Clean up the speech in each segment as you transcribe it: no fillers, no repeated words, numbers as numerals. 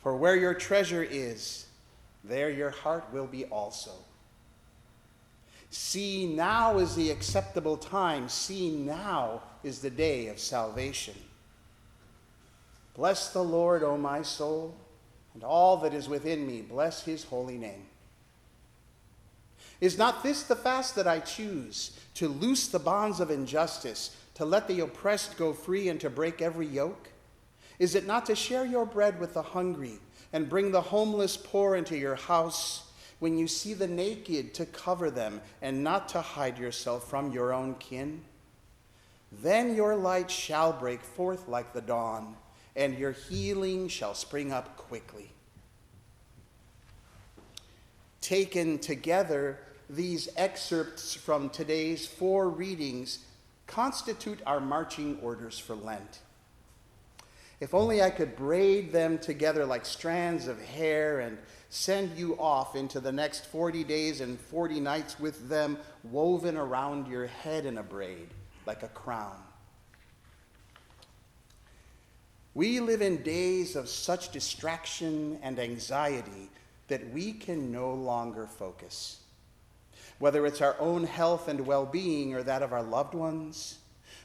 For where your treasure is, there your heart will be also. See, now is the acceptable time. See, now is the day of salvation. Bless the Lord, O my soul, and all that is within me. Bless his holy name. Is not this the fast that I choose, to loose the bonds of injustice, to let the oppressed go free, and to break every yoke? Is it not to share your bread with the hungry, and bring the homeless poor into your house? When you see the naked, to cover them, and not to hide yourself from your own kin? Then your light shall break forth like the dawn, and your healing shall spring up quickly. Taken together, these excerpts from today's 4 readings constitute our marching orders for Lent. If only I could braid them together like strands of hair and send you off into the next 40 days and 40 nights with them woven around your head in a braid like a crown. We live in days of such distraction and anxiety that we can no longer focus. Whether it's our own health and well-being or that of our loved ones,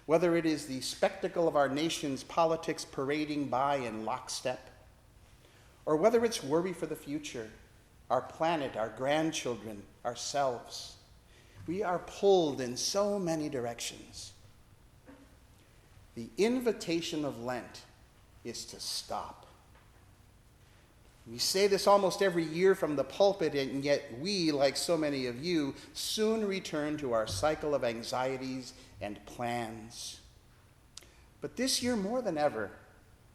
whether it is the spectacle of our nation's politics parading by in lockstep, or whether it's worry for the future, our planet, our grandchildren, ourselves, we are pulled in so many directions. The invitation of Lent is to stop. We say this almost every year from the pulpit, and yet we, like so many of you, soon return to our cycle of anxieties and plans. But this year more than ever,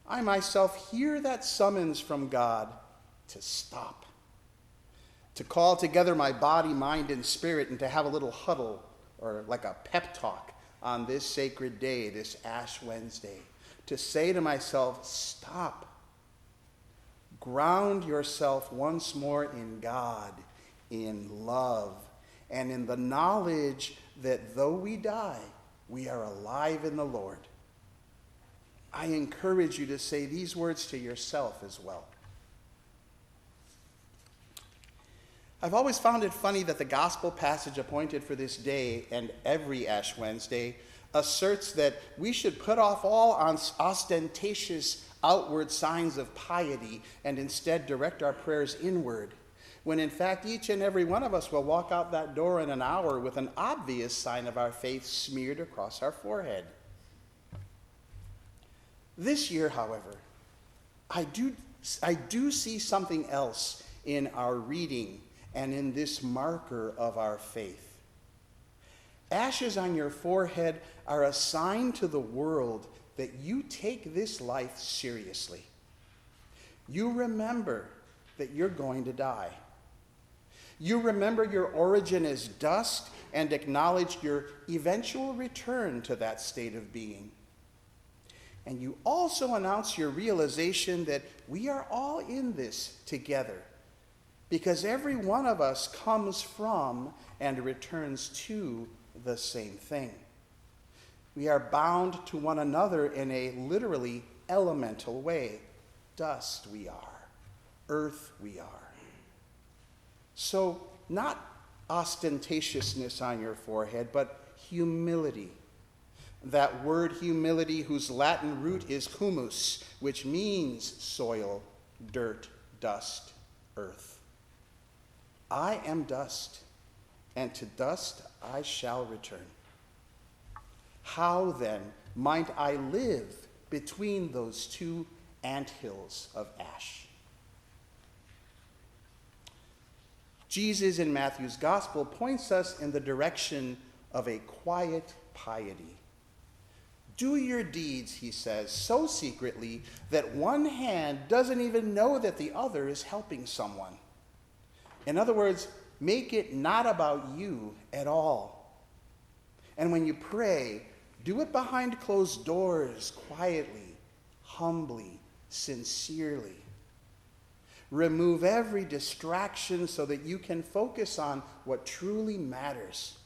I myself hear that summons from God to stop, to call together my body, mind, and spirit, and to have a little huddle, or like a pep talk, on this sacred day, this Ash Wednesday, to say to myself, stop. Ground yourself once more in God, in love, and in the knowledge that though we die, we are alive in the Lord. I encourage you to say these words to yourself as well. I've always found it funny that the gospel passage appointed for this day and every Ash Wednesday asserts that we should put off all ostentatious outward signs of piety and instead direct our prayers inward, when in fact each and every one of us will walk out that door in an hour with an obvious sign of our faith smeared across our forehead. This year, however, I do see something else in our reading and in this marker of our faith. Ashes on your forehead are a sign to the world that you take this life seriously. You remember that you're going to die. You remember your origin as dust and acknowledge your eventual return to that state of being. And you also announce your realization that we are all in this together, because every one of us comes from and returns to the same thing. We are bound to one another in a literally elemental way. Dust we are, earth we are. So not ostentatiousness on your forehead, but humility. That word humility, whose Latin root is humus, which means soil, dirt, dust, earth. I am dust, and to dust I shall return. How then might I live between those two anthills of ash? Jesus in Matthew's gospel points us in the direction of a quiet piety. Do your deeds, he says, so secretly that one hand doesn't even know that the other is helping someone. In other words, make it not about you at all. And when you pray, do it behind closed doors, quietly, humbly, sincerely. Remove every distraction so that you can focus on what truly matters,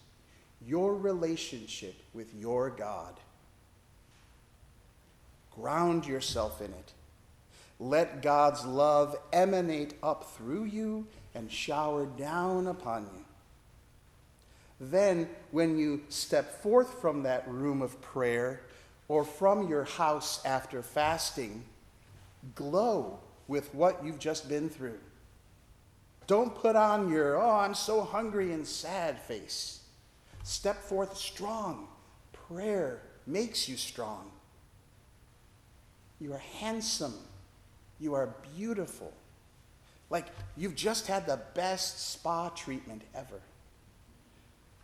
your relationship with your God. Ground yourself in it. Let God's love emanate up through you and shower down upon you. Then, when you step forth from that room of prayer or from your house after fasting, glow with what you've just been through. Don't put on your, oh, I'm so hungry and sad face. Step forth strong. Prayer makes you strong. You are handsome. You are beautiful. Like you've just had the best spa treatment ever.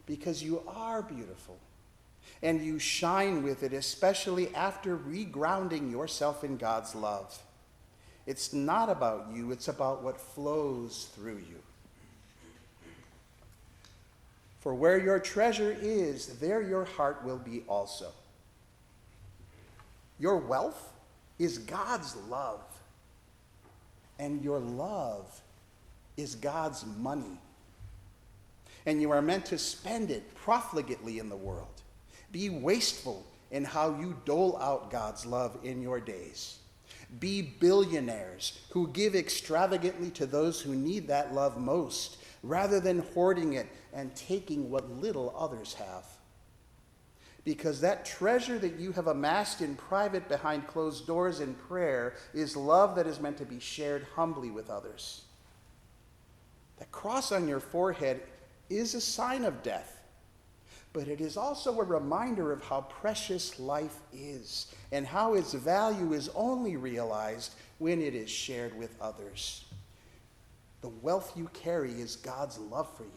Because you are beautiful. And you shine with it, especially after regrounding yourself in God's love. It's not about you, it's about what flows through you. For where your treasure is, there your heart will be also. Your wealth is God's love. And your love is God's money. And you are meant to spend it profligately in the world. Be wasteful in how you dole out God's love in your days. Be billionaires who give extravagantly to those who need that love most, rather than hoarding it and taking what little others have. Because that treasure that you have amassed in private behind closed doors in prayer is love that is meant to be shared humbly with others. The cross on your forehead is a sign of death. But it is also a reminder of how precious life is and how its value is only realized when it is shared with others. The wealth you carry is God's love for you.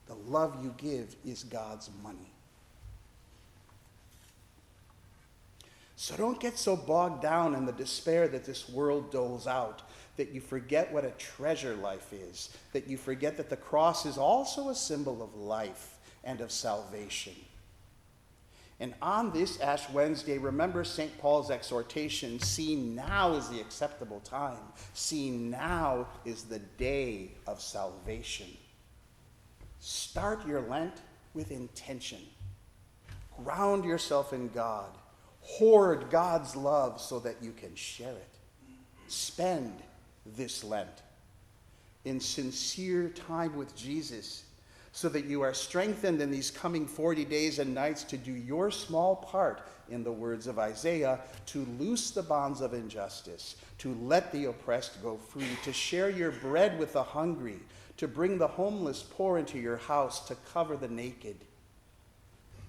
The love you give is God's money. So don't get so bogged down in the despair that this world doles out that you forget what a treasure life is, that you forget that the cross is also a symbol of life and of salvation. And on this Ash Wednesday, remember St. Paul's exhortation, see now is the acceptable time. See now is the day of salvation. Start your Lent with intention. Ground yourself in God. Hoard God's love so that you can share it. Spend this Lent in sincere time with Jesus so that you are strengthened in these coming 40 days and nights to do your small part, in the words of Isaiah, to loose the bonds of injustice, to let the oppressed go free, to share your bread with the hungry, to bring the homeless poor into your house, to cover the naked.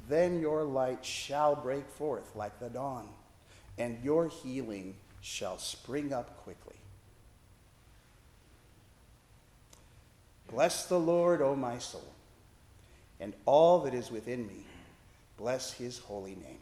Then your light shall break forth like the dawn, and your healing shall spring up quickly. Bless the Lord, O my soul, and all that is within me. Bless his holy name.